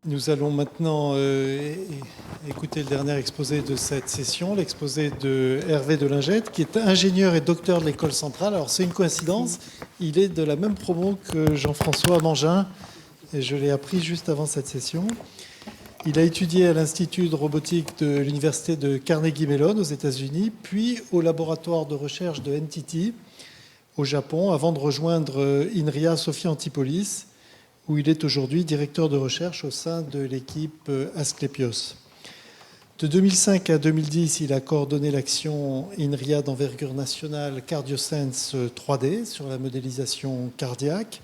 Nous allons maintenant écouter le dernier exposé de cette session, l'exposé de Hervé Delingette, qui est ingénieur et docteur de l'École centrale. Alors c'est une coïncidence, il est de la même promo que Jean-François Mangin, et je l'ai appris juste avant cette session. Il a étudié à l'Institut de robotique de l'Université de Carnegie Mellon aux États-Unis, puis au laboratoire de recherche de NTT au Japon, avant de rejoindre INRIA Sophia Antipolis, où il est aujourd'hui directeur de recherche au sein de l'équipe Asclepios. De 2005 à 2010, il a coordonné l'action INRIA d'envergure nationale CardioSense 3D sur la modélisation cardiaque.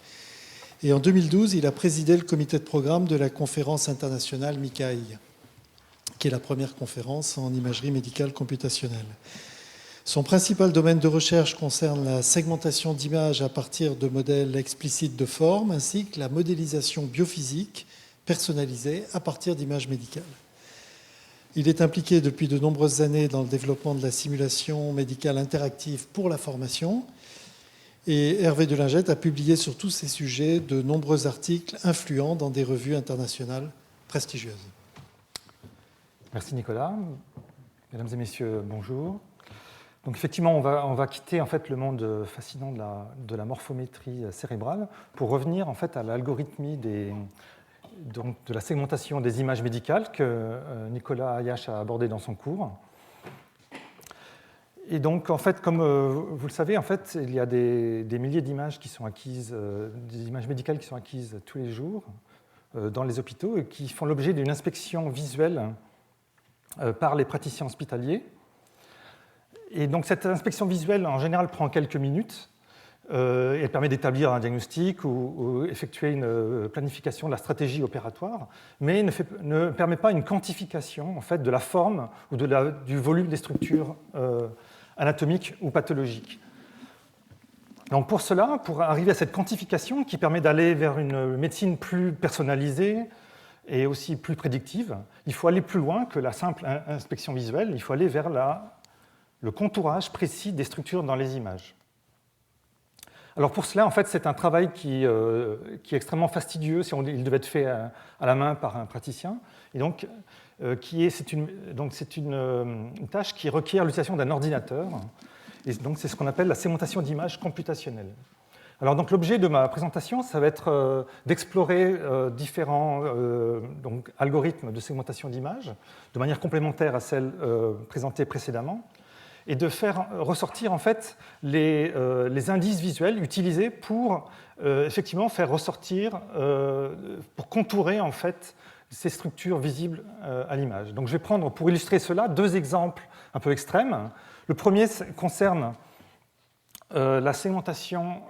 Et en 2012, il a présidé le comité de programme de la conférence internationale MICAI, qui est la première conférence en imagerie médicale computationnelle. Son principal domaine de recherche concerne la segmentation d'images à partir de modèles explicites de forme, ainsi que la modélisation biophysique personnalisée à partir d'images médicales. Il est impliqué depuis de nombreuses années dans le développement de la simulation médicale interactive pour la formation. Et Hervé Delingette a publié sur tous ces sujets de nombreux articles influents dans des revues internationales prestigieuses. Merci Nicolas. Mesdames et messieurs, bonjour. Donc effectivement, on va quitter en fait le monde fascinant de la morphométrie cérébrale pour revenir en fait à l'algorithmie de la segmentation des images médicales que Nicolas Ayache a abordé dans son cours. Et donc en fait, comme vous le savez, en fait, il y a des milliers d'images qui sont acquises, des images médicales qui sont acquises tous les jours dans les hôpitaux et qui font l'objet d'une inspection visuelle par les praticiens hospitaliers. Et donc cette inspection visuelle, en général, prend quelques minutes. Elle permet d'établir un diagnostic ou effectuer une planification de la stratégie opératoire, mais ne permet pas une quantification en fait, de la forme ou du volume des structures anatomiques ou pathologiques. Donc pour cela, pour arriver à cette quantification qui permet d'aller vers une médecine plus personnalisée et aussi plus prédictive, il faut aller plus loin que la simple inspection visuelle, il faut aller vers le contourage précis des structures dans les images. Alors pour cela, en fait, c'est un travail qui est extrêmement fastidieux si il devait être fait à la main par un praticien. Et donc, c'est une tâche qui requiert l'utilisation d'un ordinateur. Et donc, c'est ce qu'on appelle la segmentation d'images computationnelle. Alors, donc, l'objet de ma présentation, ça va être d'explorer différents algorithmes de segmentation d'images de manière complémentaire à celle présentée précédemment, et de faire ressortir en fait les indices visuels utilisés pour effectivement faire ressortir, pour contourer en fait ces structures visibles à l'image. Donc je vais prendre pour illustrer cela deux exemples un peu extrêmes. Le premier concerne la segmentation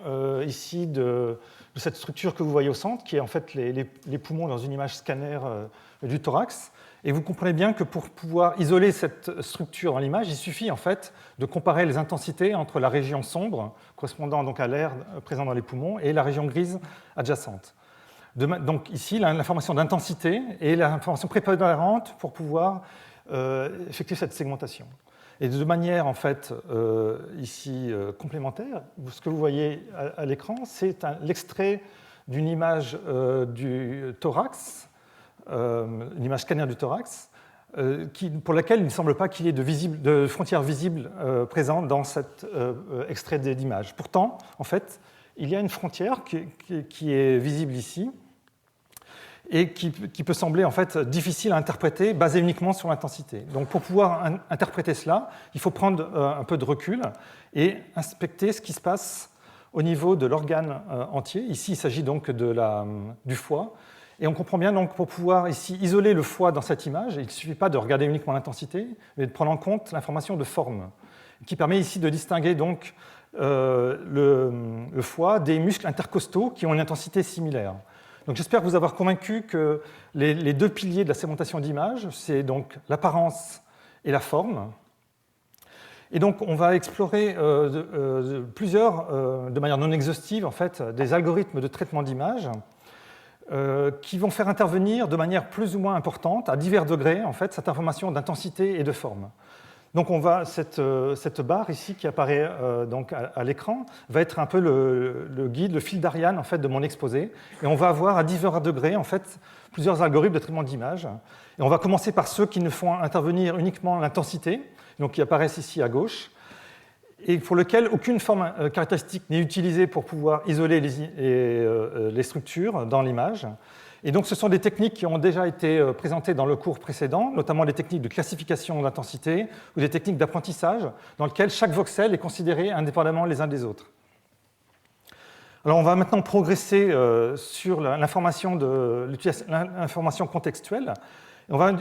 ici de cette structure que vous voyez au centre, qui est en fait les poumons dans une image scanner du thorax. Et vous comprenez bien que pour pouvoir isoler cette structure dans l'image, il suffit en fait de comparer les intensités entre la région sombre, correspondant donc à l'air présent dans les poumons, et la région grise adjacente. Donc ici, l'information d'intensité et l'information prépondérante pour pouvoir effectuer cette segmentation. Et de manière en fait ici complémentaire, ce que vous voyez à l'écran, c'est l'extrait d'une image du thorax, une image scanner du thorax, pour laquelle il ne semble pas qu'il y ait de frontières visibles présentes dans cet extrait d'image. Pourtant, en fait, il y a une frontière qui est visible ici et qui peut sembler en fait difficile à interpréter, basée uniquement sur l'intensité. Donc, pour pouvoir interpréter cela, il faut prendre un peu de recul et inspecter ce qui se passe au niveau de l'organe entier. Ici, il s'agit donc du foie. Et on comprend bien donc pour pouvoir ici isoler le foie dans cette image, il ne suffit pas de regarder uniquement l'intensité, mais de prendre en compte l'information de forme, qui permet ici de distinguer donc le foie des muscles intercostaux qui ont une intensité similaire. Donc j'espère vous avoir convaincu que les deux piliers de la segmentation d'image, c'est donc l'apparence et la forme. Et donc on va explorer plusieurs, de manière non exhaustive en fait, des algorithmes de traitement d'image qui vont faire intervenir de manière plus ou moins importante, à divers degrés, en fait, cette information d'intensité et de forme. Donc cette barre ici qui apparaît donc à l'écran va être un peu le guide, le fil d'Ariane en fait, de mon exposé. Et on va avoir à divers degrés en fait, plusieurs algorithmes de traitement d'image. Et on va commencer par ceux qui ne font intervenir uniquement l'intensité, donc qui apparaissent ici à gauche, et pour lesquels aucune forme caractéristique n'est utilisée pour pouvoir isoler les structures dans l'image. Et donc, ce sont des techniques qui ont déjà été présentées dans le cours précédent, notamment les techniques de classification d'intensité ou des techniques d'apprentissage, dans lesquelles chaque voxel est considéré indépendamment les uns des autres. Alors, on va maintenant progresser sur l'information contextuelle. On va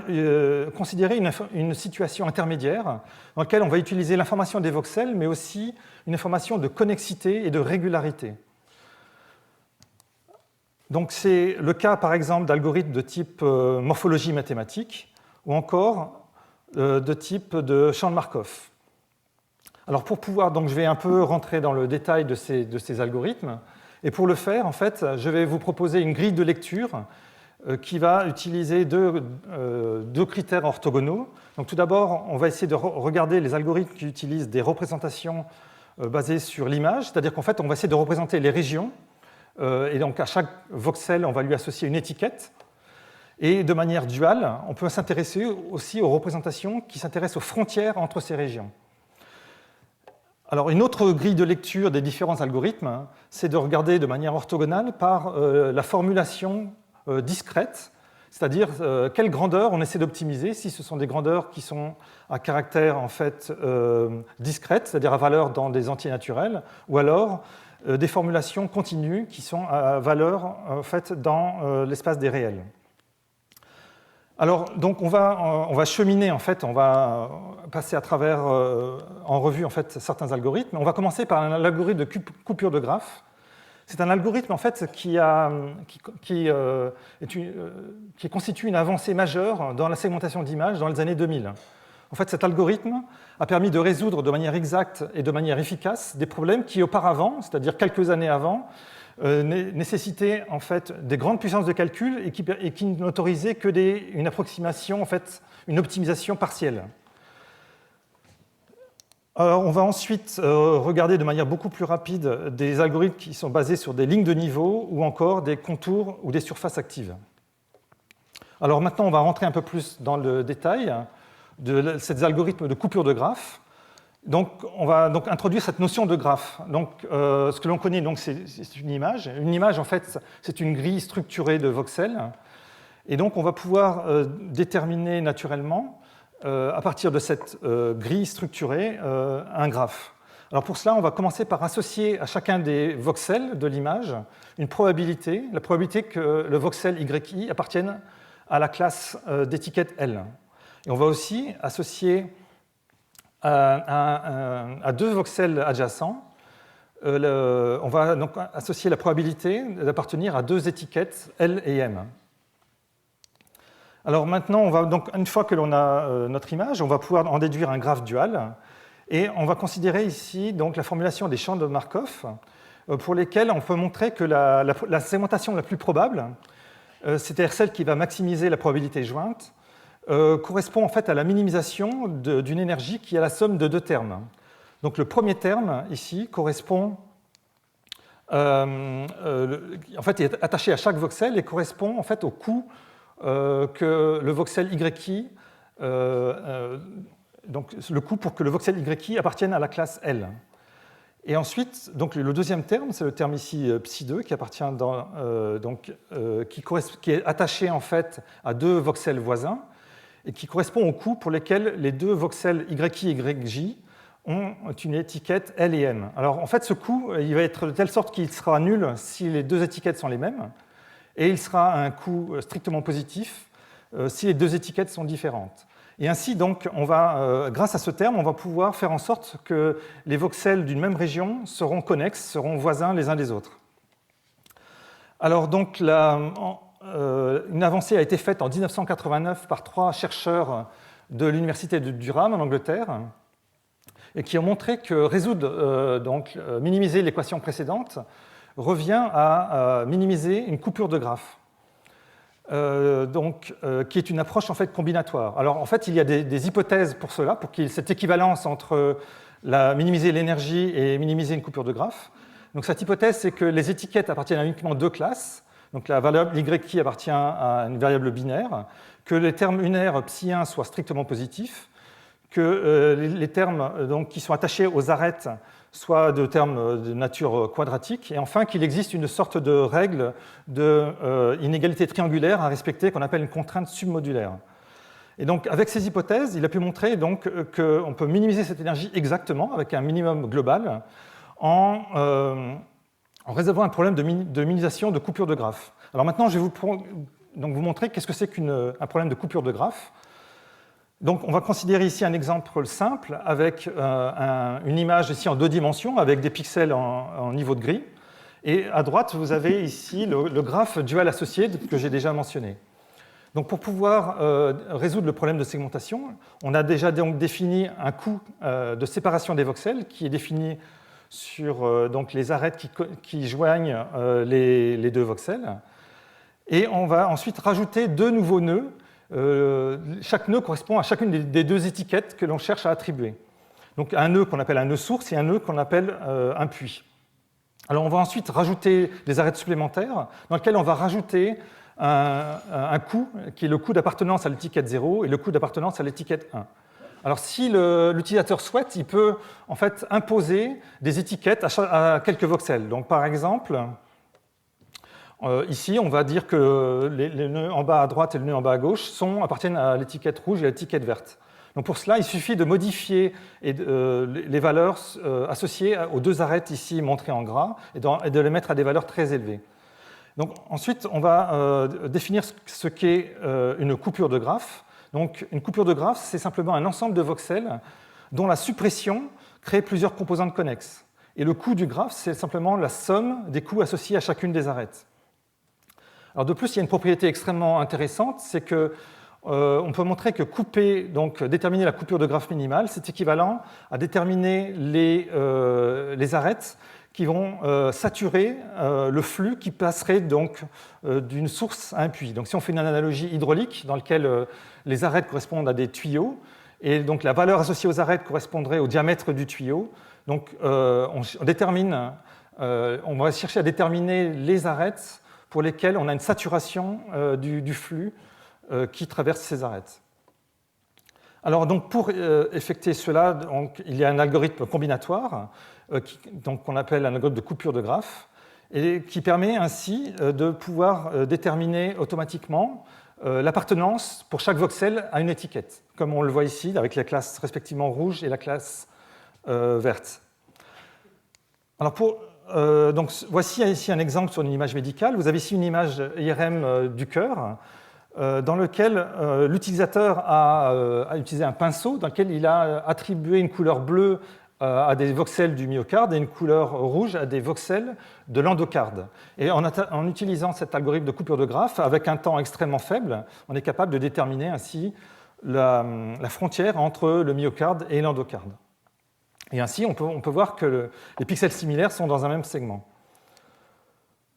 considérer une situation intermédiaire dans laquelle on va utiliser l'information des voxels, mais aussi une information de connexité et de régularité. Donc c'est le cas, par exemple, d'algorithmes de type morphologie mathématique ou encore de type de champ de Markov. Alors pour pouvoir, donc je vais un peu rentrer dans le détail de ces algorithmes, et pour le faire, en fait, je vais vous proposer une grille de lecture qui va utiliser deux critères orthogonaux. Donc tout d'abord, on va essayer de regarder les algorithmes qui utilisent des représentations basées sur l'image, c'est-à-dire qu'en fait, on va essayer de représenter les régions. Et donc à chaque voxel, on va lui associer une étiquette. Et de manière duale, on peut s'intéresser aussi aux représentations qui s'intéressent aux frontières entre ces régions. Alors une autre grille de lecture des différents algorithmes, c'est de regarder de manière orthogonale par la formulation discrète, c'est-à-dire quelle grandeur on essaie d'optimiser, si ce sont des grandeurs qui sont à caractère en fait discrète, c'est-à-dire à valeur dans des entiers naturels, ou alors des formulations continues qui sont à valeur en fait, dans l'espace des réels. Alors, donc on va cheminer, en fait, on va passer à travers, en revue en fait, certains algorithmes. On va commencer par l'algorithme de coupure de graphe. C'est un algorithme en fait, qui constitue une avancée majeure dans la segmentation d'images dans les années 2000. En fait, cet algorithme a permis de résoudre de manière exacte et de manière efficace des problèmes qui, auparavant, c'est-à-dire quelques années avant, nécessitaient en fait, des grandes puissances de calcul et qui n'autorisaient que une approximation, en fait, une optimisation partielle. Alors, on va ensuite regarder de manière beaucoup plus rapide des algorithmes qui sont basés sur des lignes de niveau ou encore des contours ou des surfaces actives. Alors maintenant, on va rentrer un peu plus dans le détail de ces algorithmes de coupure de graphe. Donc, on va donc introduire cette notion de graphe. Donc, ce que l'on connaît, donc, c'est une image. Une image, en fait, c'est une grille structurée de voxels. Et donc, on va pouvoir déterminer naturellement, à partir de cette grille structurée, un graphe. Alors, pour cela, on va commencer par associer à chacun des voxels de l'image une probabilité, la probabilité que le voxel YI appartienne à la classe d'étiquette L. Et on va aussi associer à deux voxels adjacents, on va donc associer la probabilité d'appartenir à deux étiquettes L et M. Alors maintenant, une fois que l'on a notre image, on va pouvoir en déduire un graphe dual, et on va considérer ici donc, la formulation des champs de Markov, pour lesquels on peut montrer que la segmentation la plus probable, c'est-à-dire celle qui va maximiser la probabilité jointe, correspond en fait à la minimisation d'une énergie qui est la somme de deux termes. Donc le premier terme ici correspond, en fait, est attaché à chaque voxel et correspond en fait au coût que le voxel YI, donc le coût pour que le voxel YI appartienne à la classe L. Et ensuite, donc le deuxième terme, c'est le terme ici psi2 qui appartient qui est attaché en fait à deux voxels voisins et qui correspond au coût pour lesquels les deux voxels YI et YJ ont une étiquette L et M. Alors en fait, ce coût, il va être de telle sorte qu'il sera nul si les deux étiquettes sont les mêmes, et il sera un coût strictement positif si les deux étiquettes sont différentes. Et ainsi, donc, grâce à ce terme, on va pouvoir faire en sorte que les voxels d'une même région seront connexes, seront voisins les uns des autres. Alors, donc, une avancée a été faite en 1989 par 3 chercheurs de l'université de Durham en Angleterre, et qui ont montré que minimiser l'équation précédente revient à minimiser une coupure de graphe. qui est une approche en fait combinatoire. Alors en fait, il y a des hypothèses pour cela, pour qu'il y ait cette équivalence entre minimiser l'énergie et minimiser une coupure de graphe. Donc cette hypothèse, c'est que les étiquettes appartiennent à uniquement deux classes. Donc la variable y qui appartient à une variable binaire, que les termes unaires psi1 soient strictement positifs, que les termes donc, qui sont attachés aux arêtes soient de termes de nature quadratique, et enfin qu'il existe une sorte de règle d'inégalité triangulaire à respecter qu'on appelle une contrainte submodulaire. Et donc, avec ces hypothèses, il a pu montrer qu'on peut minimiser cette énergie exactement avec un minimum global en résolvant un problème de minimisation de coupure de graphe. Alors maintenant, je vais vous montrer qu'est-ce que c'est qu'un problème de coupure de graphe. Donc, on va considérer ici un exemple simple avec une image ici en 2 dimensions avec des pixels en niveau de gris. Et à droite, vous avez ici le graphe dual associé que j'ai déjà mentionné. Donc, pour pouvoir résoudre le problème de segmentation, on a déjà donc défini un coût de séparation des voxels qui est défini sur donc les arêtes qui joignent les deux voxels. Et on va ensuite rajouter 2 nouveaux nœuds. Chaque nœud correspond à chacune des 2 étiquettes que l'on cherche à attribuer. Donc un nœud qu'on appelle un nœud source et un nœud qu'on appelle un puits. Alors on va ensuite rajouter des arêtes supplémentaires dans lesquelles on va rajouter un coût qui est le coût d'appartenance à l'étiquette 0 et le coût d'appartenance à l'étiquette 1. Alors si l'utilisateur souhaite, il peut en fait imposer des étiquettes à quelques voxels. Donc par exemple, ici on va dire que les nœuds en bas à droite et le nœud en bas à gauche appartiennent à l'étiquette rouge et à l'étiquette verte. Donc pour cela, il suffit de modifier les valeurs associées aux 2 arêtes ici montrées en gras et de les mettre à des valeurs très élevées. Donc, ensuite, on va définir ce qu'est une coupure de graphe. Donc, une coupure de graphe, c'est simplement un ensemble de voxels dont la suppression crée plusieurs composantes connexes. Et le coût du graphe, c'est simplement la somme des coûts associés à chacune des arêtes. Alors, de plus, il y a une propriété extrêmement intéressante, c'est qu'on peut montrer que déterminer la coupure de graphe minimale, c'est équivalent à déterminer les arêtes qui vont saturer le flux qui passerait donc d'une source à un puits. Donc si on fait une analogie hydraulique dans laquelle les arêtes correspondent à des tuyaux, et donc la valeur associée aux arêtes correspondrait au diamètre du tuyau, donc on va chercher à déterminer les arêtes pour lesquelles on a une saturation du flux qui traverse ces arêtes. Alors donc pour effectuer cela, il y a un algorithme combinatoire qu'on appelle un algorithme de coupure de graphe, et qui permet ainsi de pouvoir déterminer automatiquement l'appartenance pour chaque voxel à une étiquette, comme on le voit ici avec la classe respectivement rouge et la classe verte. Alors donc voici ici un exemple sur une image médicale. Vous avez ici une image IRM du cœur dans lequel l'utilisateur a utilisé un pinceau dans lequel il a attribué une couleur bleue à des voxels du myocarde et une couleur rouge à des voxels de l'endocarde. Et en utilisant cet algorithme de coupure de graphe, avec un temps extrêmement faible, on est capable de déterminer ainsi la frontière entre le myocarde et l'endocarde. Et ainsi, on peut voir que les pixels similaires sont dans un même segment.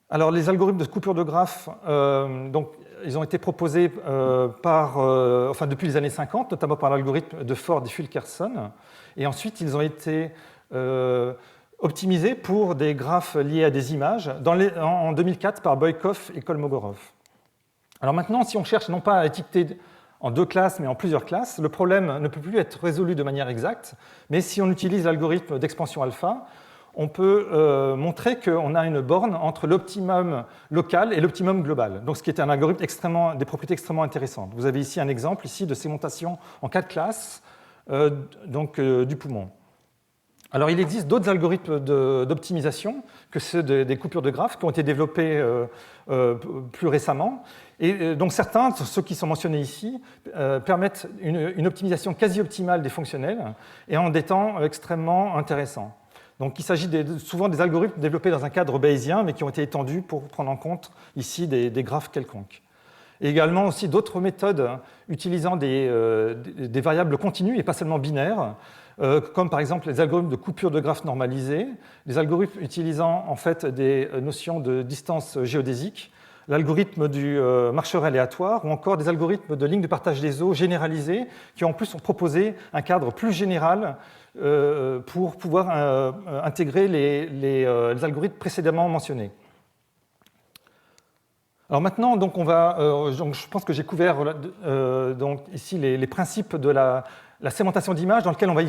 Alors, les algorithmes de coupure de graphe, ils ont été proposés depuis les années 50, notamment par l'algorithme de Ford et Fulkerson. Et ensuite, ils ont été optimisés pour des graphes liés à des images en 2004 par Boykov et Kolmogorov. Alors maintenant, si on cherche non pas à étiqueter en 2 classes, mais en plusieurs classes, le problème ne peut plus être résolu de manière exacte, mais si on utilise l'algorithme d'expansion alpha, on peut montrer qu'on a une borne entre l'optimum local et l'optimum global. Donc, ce qui est un algorithme des propriétés extrêmement intéressantes. Vous avez ici un exemple ici de segmentation en 4 classes du poumon. Alors, il existe d'autres algorithmes d'optimisation que ceux des coupures de graphe qui ont été développés plus récemment. Et donc, certains, ceux qui sont mentionnés ici, permettent une optimisation quasi optimale des fonctionnels et en des temps extrêmement intéressants. Donc, il s'agit souvent des algorithmes développés dans un cadre bayésien, mais qui ont été étendus pour prendre en compte ici des graphes quelconques. Et également aussi d'autres méthodes utilisant des variables continues et pas seulement binaires, comme par exemple les algorithmes de coupure de graphes normalisés, les algorithmes utilisant en fait des notions de distance géodésique, l'algorithme du marcheur aléatoire ou encore des algorithmes de ligne de partage des eaux généralisés qui en plus ont proposé un cadre plus général pour pouvoir intégrer les algorithmes précédemment mentionnés. Alors maintenant, donc je pense que j'ai couvert donc ici les principes de la segmentation d'images dans lequel on va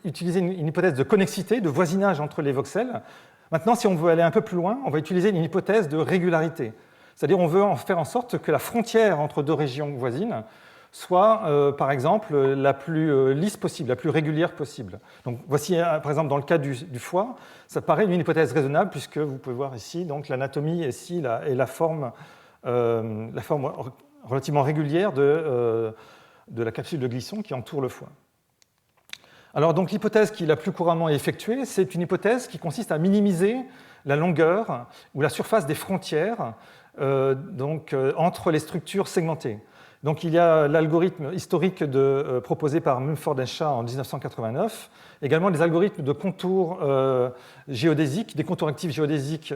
utiliser une hypothèse de connexité, de voisinage entre les voxels. Maintenant, si on veut aller un peu plus loin, on va utiliser une hypothèse de régularité. C'est-à-dire on veut en faire en sorte que la frontière entre deux régions voisines soit, par exemple, la plus lisse possible, la plus régulière possible. Donc voici, par exemple, dans le cas du foie, ça paraît une hypothèse raisonnable puisque vous pouvez voir ici l'anatomie ici et la forme relativement régulière de la capsule de Glisson qui entoure le foie. Alors donc l'hypothèse qui est la plus couramment effectuée, c'est une hypothèse qui consiste à minimiser la longueur ou la surface des frontières entre les structures segmentées. Donc il y a l'algorithme historique proposé par Mumford et Shah en 1989, également les algorithmes de contours géodésiques, des contours actifs géodésiques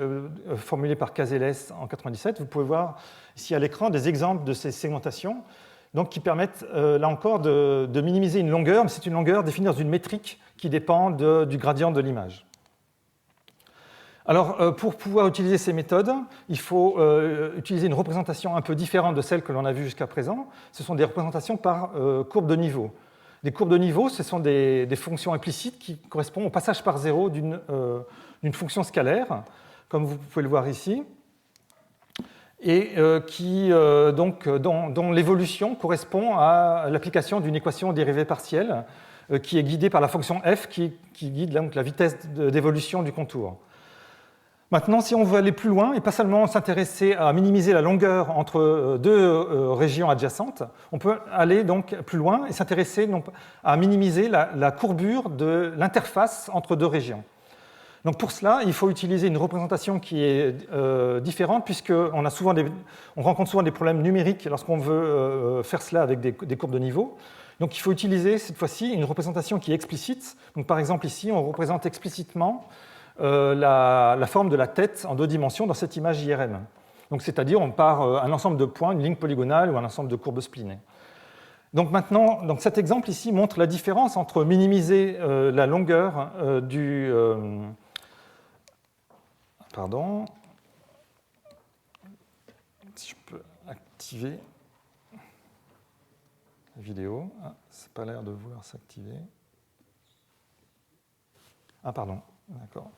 formulés par Cazeles en 1997. Vous pouvez voir ici à l'écran des exemples de ces segmentations donc, qui permettent là encore de minimiser une longueur, mais c'est une longueur définie dans une métrique qui dépend du gradient de l'image. Alors, pour pouvoir utiliser ces méthodes, il faut utiliser une représentation un peu différente de celle que l'on a vue jusqu'à présent. Ce sont des représentations par courbe de niveau. Les courbes de niveau, ce sont des fonctions implicites qui correspondent au passage par zéro d'une fonction scalaire, comme vous pouvez le voir ici, et dont l'évolution correspond à l'application d'une équation dérivée partielle qui est guidée par la fonction f qui guide donc la vitesse d'évolution du contour. Maintenant, si on veut aller plus loin et pas seulement s'intéresser à minimiser la longueur entre deux régions adjacentes, on peut aller donc plus loin et s'intéresser à minimiser la courbure de l'interface entre deux régions. Donc pour cela, il faut utiliser une représentation qui est différente puisqu'on rencontre souvent des problèmes numériques lorsqu'on veut faire cela avec des courbes de niveau. Donc il faut utiliser cette fois-ci une représentation qui est explicite. Donc par exemple ici, on représente explicitement la forme de la tête en 2 dimensions dans cette image IRM. Donc c'est-à-dire on part un ensemble de points, une ligne polygonale ou un ensemble de courbes splinées. Donc maintenant, cet exemple ici montre la différence entre minimiser la longueur du... Pardon. Si je peux activer la vidéo. Ah, ça n'a pas l'air de vouloir s'activer. Ah, pardon. D'accord.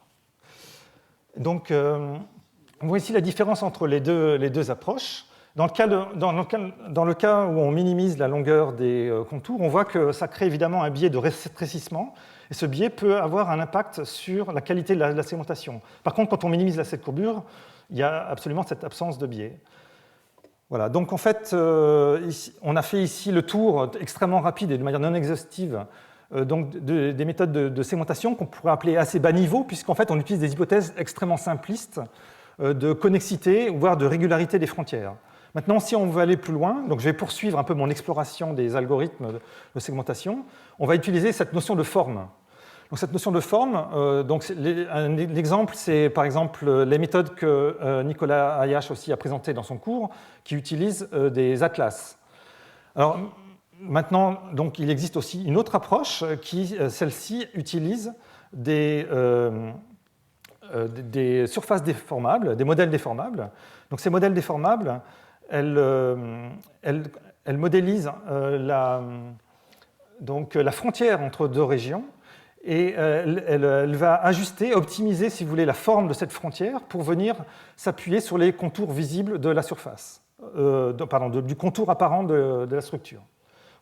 Donc, on voit ici la différence entre les deux approches. Dans le cas où on minimise la longueur des contours, on voit que ça crée évidemment un biais de rétrécissement, et ce biais peut avoir un impact sur la qualité de la segmentation. Par contre, quand on minimise cette courbure, il y a absolument cette absence de biais. Voilà, donc en fait, on a fait ici le tour extrêmement rapide et de manière non exhaustive des méthodes de segmentation qu'on pourrait appeler assez bas niveau, puisqu'en fait on utilise des hypothèses extrêmement simplistes de connexité, voire de régularité des frontières. Maintenant, si on veut aller plus loin, donc je vais poursuivre un peu mon exploration des algorithmes de segmentation, on va utiliser cette notion de forme. Donc cette notion de forme, l'exemple, c'est par exemple les méthodes que Nicolas Ayache aussi a présentées dans son cours, qui utilisent des atlas. Alors, maintenant, donc, il existe aussi une autre approche qui, celle-ci, utilise des surfaces déformables, des modèles déformables. Donc, ces modèles déformables, elles modélisent la frontière entre deux régions et elle va ajuster, optimiser, si vous voulez, la forme de cette frontière pour venir s'appuyer sur les contours visibles de la surface, du contour apparent de la structure.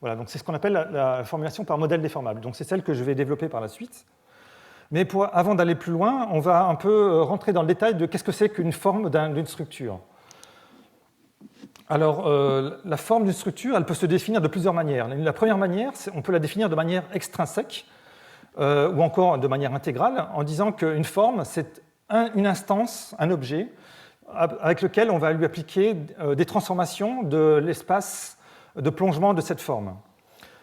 Voilà, donc c'est ce qu'on appelle la formulation par modèle déformable. Donc c'est celle que je vais développer par la suite. Mais avant d'aller plus loin, on va un peu rentrer dans le détail de qu'est-ce que c'est qu'une forme d'une structure. Alors, la forme d'une structure, elle peut se définir de plusieurs manières. La première manière, on peut la définir de manière extrinsèque ou encore de manière intégrale, en disant qu'une forme, c'est une instance, un objet, avec lequel on va lui appliquer des transformations de l'espace de plongement de cette forme.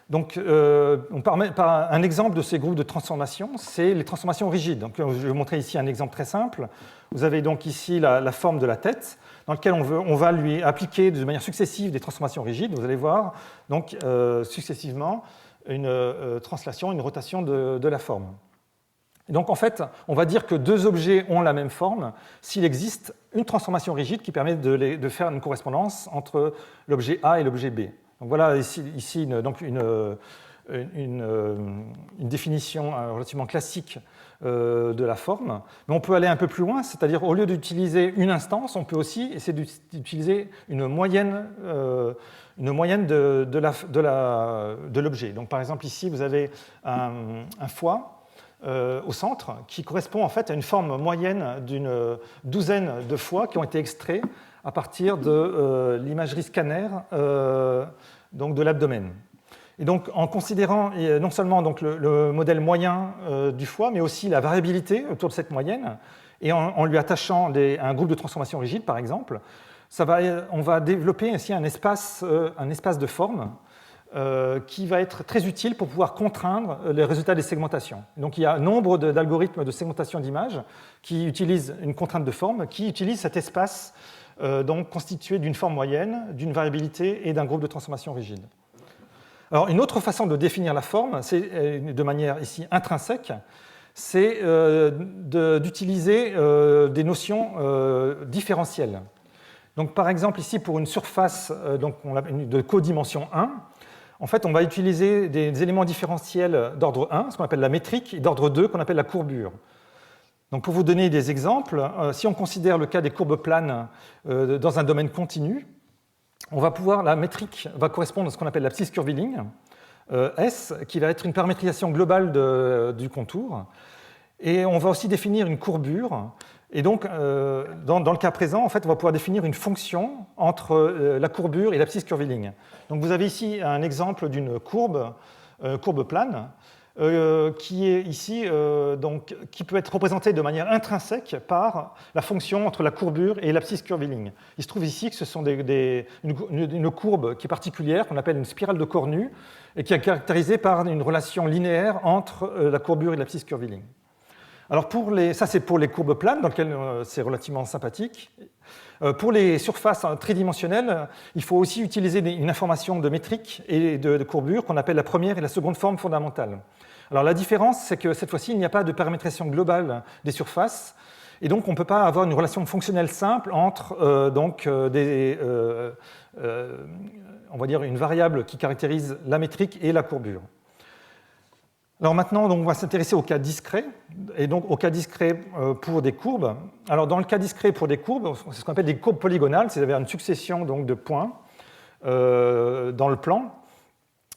Donc, un exemple de ces groupes de transformation, c'est les transformations rigides. Donc, je vais vous montrer ici un exemple très simple. Vous avez donc ici la forme de la tête, dans laquelle on va lui appliquer de manière successive des transformations rigides. Vous allez voir donc successivement une translation, une rotation de la forme. Et donc, en fait, on va dire que deux objets ont la même forme s'il existe une transformation rigide qui permet de faire une correspondance entre l'objet A et l'objet B. Donc voilà ici une définition relativement classique de la forme. Mais on peut aller un peu plus loin, c'est-à-dire au lieu d'utiliser une instance, on peut aussi essayer d'utiliser une moyenne de l'objet. Donc par exemple ici, vous avez un foie au centre, qui correspond en fait à une forme moyenne d'une douzaine de foies qui ont été extraits à partir de l'imagerie scanner donc de l'abdomen. Et donc en considérant non seulement donc, le modèle moyen du foie, mais aussi la variabilité autour de cette moyenne, et en lui attachant un groupe de transformation rigide, par exemple, on va développer ainsi un espace de forme qui va être très utile pour pouvoir contraindre les résultats des segmentations. Donc il y a nombre d'algorithmes de segmentation d'images qui utilisent une contrainte de forme, qui utilisent cet espace donc constitué d'une forme moyenne, d'une variabilité et d'un groupe de transformation rigide. Alors une autre façon de définir la forme, c'est de manière ici intrinsèque, c'est d'utiliser des notions différentielles. Donc par exemple ici pour une surface de codimension 1, en fait, on va utiliser des éléments différentiels d'ordre 1, ce qu'on appelle la métrique, et d'ordre 2, qu'on appelle la courbure. Donc, pour vous donner des exemples, si on considère le cas des courbes planes dans un domaine continu, la métrique va correspondre à ce qu'on appelle l'abscisse curviligne, S, qui va être une paramétrisation globale du contour. Et on va aussi définir une courbure. Et donc, dans le cas présent, en fait, on va pouvoir définir une fonction entre la courbure et l'abscisse curviligne. Donc, vous avez ici un exemple d'une courbe plane, qui est ici, qui peut être représentée de manière intrinsèque par la fonction entre la courbure et l'abscisse curviligne. Il se trouve ici que ce sont une courbe qui est particulière, qu'on appelle une spirale de Cornu, et qui est caractérisée par une relation linéaire entre la courbure et l'abscisse curviligne. Alors ça c'est pour les courbes planes, dans lesquelles c'est relativement sympathique. Pour les surfaces tridimensionnelles, il faut aussi utiliser une information de métrique et de courbure qu'on appelle la première et la seconde forme fondamentale. Alors la différence, c'est que cette fois-ci, il n'y a pas de paramétrisation globale des surfaces, et donc on ne peut pas avoir une relation fonctionnelle simple entre on va dire une variable qui caractérise la métrique et la courbure. Alors maintenant, on va s'intéresser au cas discret, et donc au cas discret pour des courbes. Alors dans le cas discret pour des courbes, c'est ce qu'on appelle des courbes polygonales, c'est-à-dire une succession donc, de points dans le plan.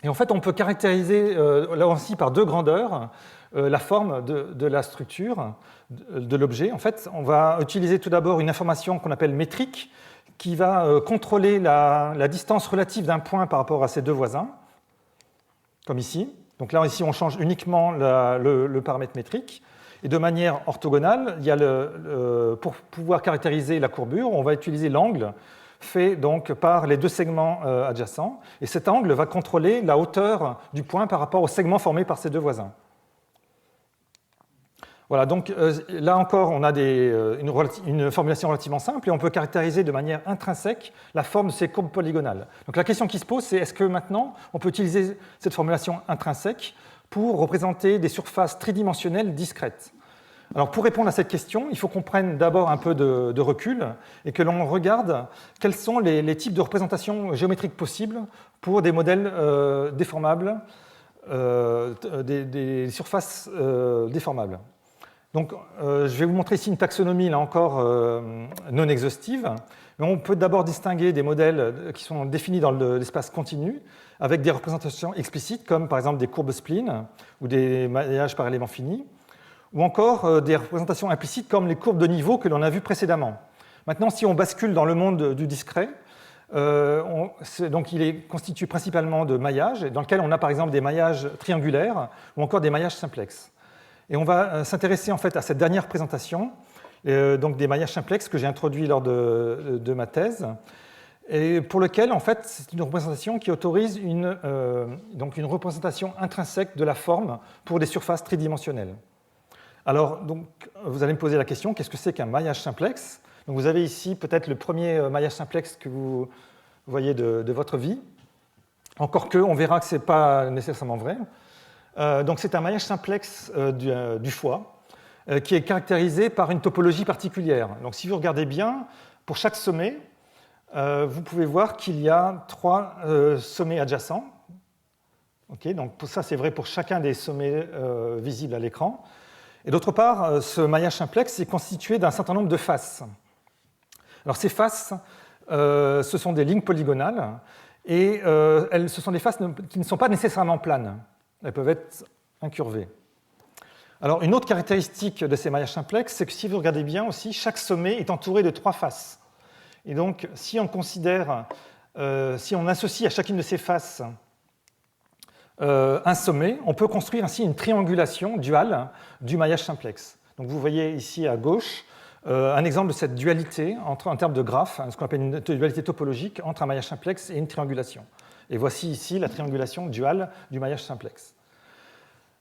Et en fait, on peut caractériser là aussi par deux grandeurs la forme de la structure de l'objet. En fait, on va utiliser tout d'abord une information qu'on appelle métrique, qui va contrôler la distance relative d'un point par rapport à ses deux voisins, comme ici. Donc là, ici, on change uniquement le paramètre métrique. Et de manière orthogonale, il y a pour pouvoir caractériser la courbure, on va utiliser l'angle fait donc par les deux segments adjacents. Et cet angle va contrôler la hauteur du point par rapport au segment formé par ses deux voisins. Voilà, donc là encore, on a une formulation relativement simple et on peut caractériser de manière intrinsèque la forme de ces courbes polygonales. Donc la question qui se pose, c'est est-ce que maintenant on peut utiliser cette formulation intrinsèque pour représenter des surfaces tridimensionnelles discrètes? Alors pour répondre à cette question, il faut qu'on prenne d'abord un peu de recul et que l'on regarde quels sont les types de représentations géométriques possibles pour des modèles déformables, des surfaces déformables. Donc, je vais vous montrer ici une taxonomie, là encore, non exhaustive. Mais on peut d'abord distinguer des modèles qui sont définis dans l'espace continu, avec des représentations explicites, comme par exemple des courbes splines ou des maillages par éléments finis, ou encore des représentations implicites, comme les courbes de niveau que l'on a vues précédemment. Maintenant, si on bascule dans le monde du discret, donc il est constitué principalement de maillages, dans lequel on a par exemple des maillages triangulaires ou encore des maillages simplexes. Et on va s'intéresser en fait à cette dernière présentation, donc des maillages simplexes que j'ai introduits lors de ma thèse. et pour lequel, en fait, c'est une représentation qui autorise donc une représentation intrinsèque de la forme pour des surfaces tridimensionnelles. Alors, donc, vous allez me poser la question, qu'est-ce que c'est qu'un maillage simplex? Donc, vous avez ici peut-être le premier maillage simplex que vous voyez de votre vie, encore que, on verra que ce n'est pas nécessairement vrai. Donc, c'est un maillage simplex du foie, qui est caractérisé par une topologie particulière. Donc, si vous regardez bien, pour chaque sommet, vous pouvez voir qu'il y a 3 sommets adjacents. Okay, donc ça, c'est vrai pour chacun des sommets visibles à l'écran. Et d'autre part, ce maillage simplex est constitué d'un certain nombre de faces. Alors ces faces, ce sont des lignes polygonales, et ce sont des faces qui ne sont pas nécessairement planes. Elles peuvent être incurvées. Alors une autre caractéristique de ces maillages simplex, c'est que si vous regardez bien aussi, chaque sommet est entouré de 3 faces. Et donc, si on associe à chacune de ces faces un sommet, on peut construire ainsi une triangulation duale du maillage simplex. Donc, vous voyez ici à gauche un exemple de cette dualité en termes de graphe, ce qu'on appelle une dualité topologique entre un maillage simplex et une triangulation. Et voici ici la triangulation duale du maillage simplex.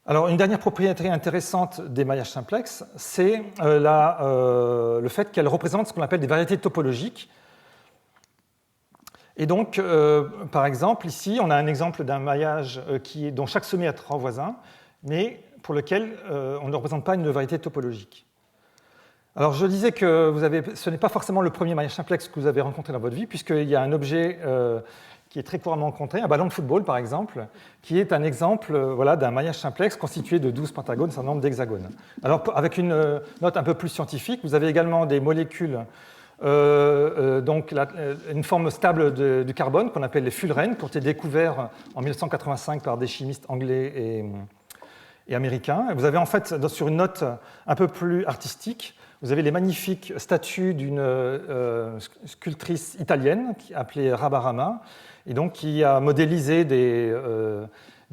Alors, une dernière propriété intéressante des maillages simplex, c'est le fait qu'elles représentent ce qu'on appelle des variétés topologiques. Et donc, par exemple, ici, on a un exemple d'un maillage dont chaque sommet a 3 voisins, mais pour lequel on ne représente pas une variété topologique. Alors, je disais que ce n'est pas forcément le premier maillage simplex que vous avez rencontré dans votre vie, puisqu'il y a un objet qui est très couramment rencontré, un ballon de football par exemple, qui est un exemple d'un maillage simplex constitué de 12 pentagones, un certain nombre d'hexagones. Alors avec une note un peu plus scientifique, vous avez également des molécules, donc une forme stable du carbone qu'on appelle les fullerenes, qui ont été découverts en 1985 par des chimistes anglais et américains. Vous avez en fait, sur une note un peu plus artistique, vous avez les magnifiques statues d'une sculptrice italienne appelée Rabarama, et donc qui a modélisé des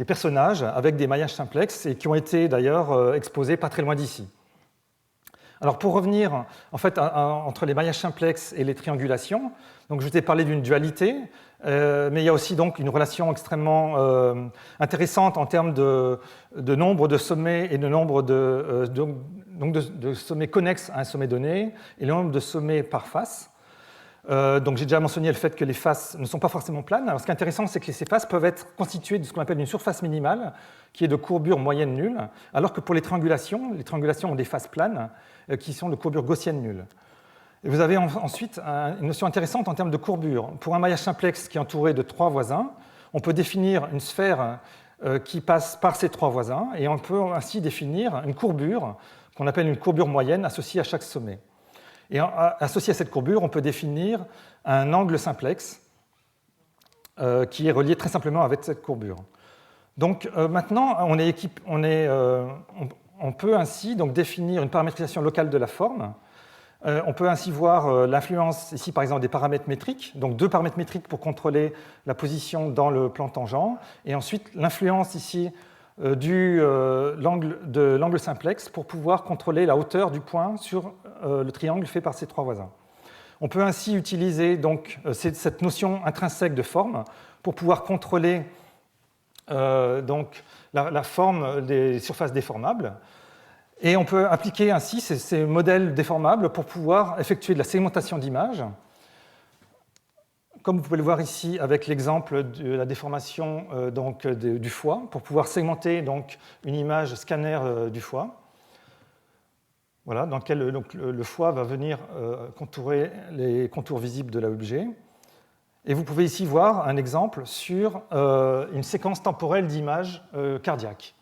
personnages avec des maillages simplex et qui ont été d'ailleurs exposés pas très loin d'ici. Alors pour revenir en fait, entre les maillages simplex et les triangulations, donc je vous ai parlé d'une dualité, mais il y a aussi donc une relation extrêmement intéressante en termes de nombre de sommets et de nombre de sommets connexes à un sommet donné et le nombre de sommets par face. Donc j'ai déjà mentionné le fait que les faces ne sont pas forcément planes. Alors, ce qui est intéressant, c'est que ces faces peuvent être constituées de ce qu'on appelle une surface minimale, qui est de courbure moyenne nulle, alors que pour les triangulations ont des faces planes, qui sont de courbure gaussienne nulle. Et vous avez ensuite une notion intéressante en termes de courbure. Pour un maillage simplex qui est entouré de 3 voisins, on peut définir une sphère qui passe par ces 3 voisins, et on peut ainsi définir une courbure qu'on appelle une courbure moyenne associée à chaque sommet. Et associé à cette courbure, on peut définir un angle simplex qui est relié très simplement avec cette courbure. Donc maintenant, on peut ainsi donc définir une paramétrisation locale de la forme. On peut ainsi voir l'influence ici, par exemple, des paramètres métriques, donc 2 paramètres métriques pour contrôler la position dans le plan tangent, et ensuite l'influence ici de l'angle simplex pour pouvoir contrôler la hauteur du point sur le triangle fait par ces 3 voisins. On peut ainsi utiliser donc, cette notion intrinsèque de forme pour pouvoir contrôler donc, la forme des surfaces déformables. Et on peut appliquer ainsi ces modèles déformables pour pouvoir effectuer de la segmentation d'images, comme vous pouvez le voir ici avec l'exemple de la déformation du foie, pour pouvoir segmenter donc, une image scanner du foie, voilà, dans lequel le foie va venir contourer les contours visibles de l'objet. Et vous pouvez ici voir un exemple sur une séquence temporelle d'images cardiaques.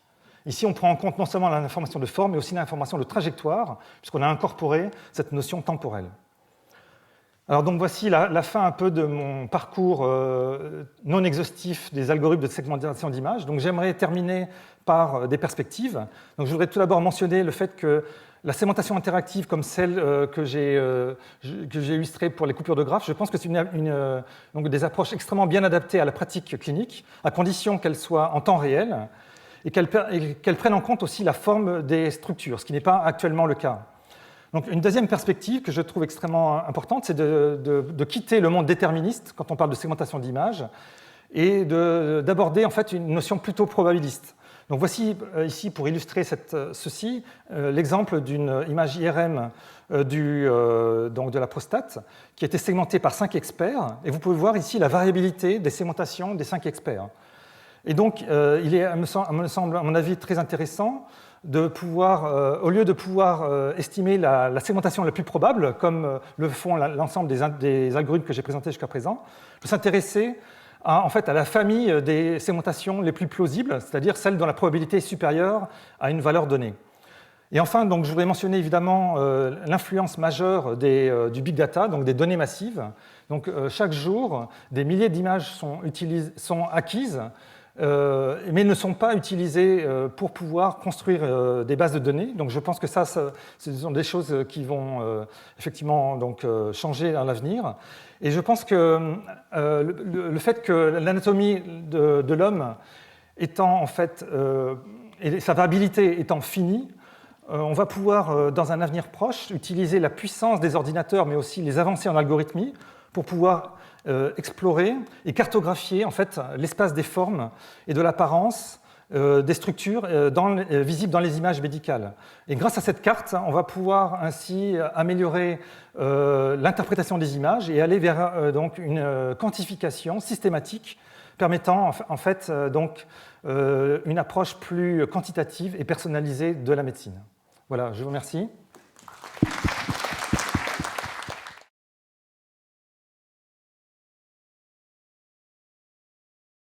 Ici, on prend en compte non seulement l'information de forme, mais aussi l'information de trajectoire, puisqu'on a incorporé cette notion temporelle. Alors donc voici la fin un peu de mon parcours non exhaustif des algorithmes de segmentation d'images. Donc j'aimerais terminer par des perspectives. Donc je voudrais tout d'abord mentionner le fait que la segmentation interactive comme celle que j'ai illustrée pour les coupures de graphes, je pense que c'est donc des approches extrêmement bien adaptées à la pratique clinique, à condition qu'elles soient en temps réel et qu'elles prennent en compte aussi la forme des structures, ce qui n'est pas actuellement le cas. Donc, une deuxième perspective que je trouve extrêmement importante, c'est de quitter le monde déterministe quand on parle de segmentation d'images et d'aborder en fait une notion plutôt probabiliste. Donc voici ici, pour illustrer ceci, l'exemple d'une image IRM donc de la prostate qui a été segmentée par 5 experts. Et vous pouvez voir ici la variabilité des segmentations des 5 experts. Et donc, il est, me semble, à mon avis, très intéressant de pouvoir, au lieu de pouvoir estimer la segmentation la plus probable, comme le font l'ensemble des algorithmes que j'ai présentés jusqu'à présent, de s'intéresser en fait, à la famille des segmentations les plus plausibles, c'est-à-dire celles dont la probabilité est supérieure à une valeur donnée. Et enfin, donc, je voudrais mentionner évidemment l'influence majeure du big data, donc des données massives. Donc, chaque jour, des milliers d'images sont acquises, mais ne sont pas utilisées pour pouvoir construire des bases de données. Donc je pense que ce sont des choses qui vont effectivement donc, changer dans l'avenir. Et je pense que le fait que l'anatomie de l'homme étant en fait, et sa variabilité étant finie, on va pouvoir, dans un avenir proche, utiliser la puissance des ordinateurs, mais aussi les avancées en algorithmie, pour pouvoir explorer et cartographier en fait, l'espace des formes et de l'apparence des structures visibles dans les images médicales. Et grâce à cette carte, on va pouvoir ainsi améliorer l'interprétation des images et aller vers donc, une quantification systématique permettant en fait, donc, une approche plus quantitative et personnalisée de la médecine. Voilà, je vous remercie.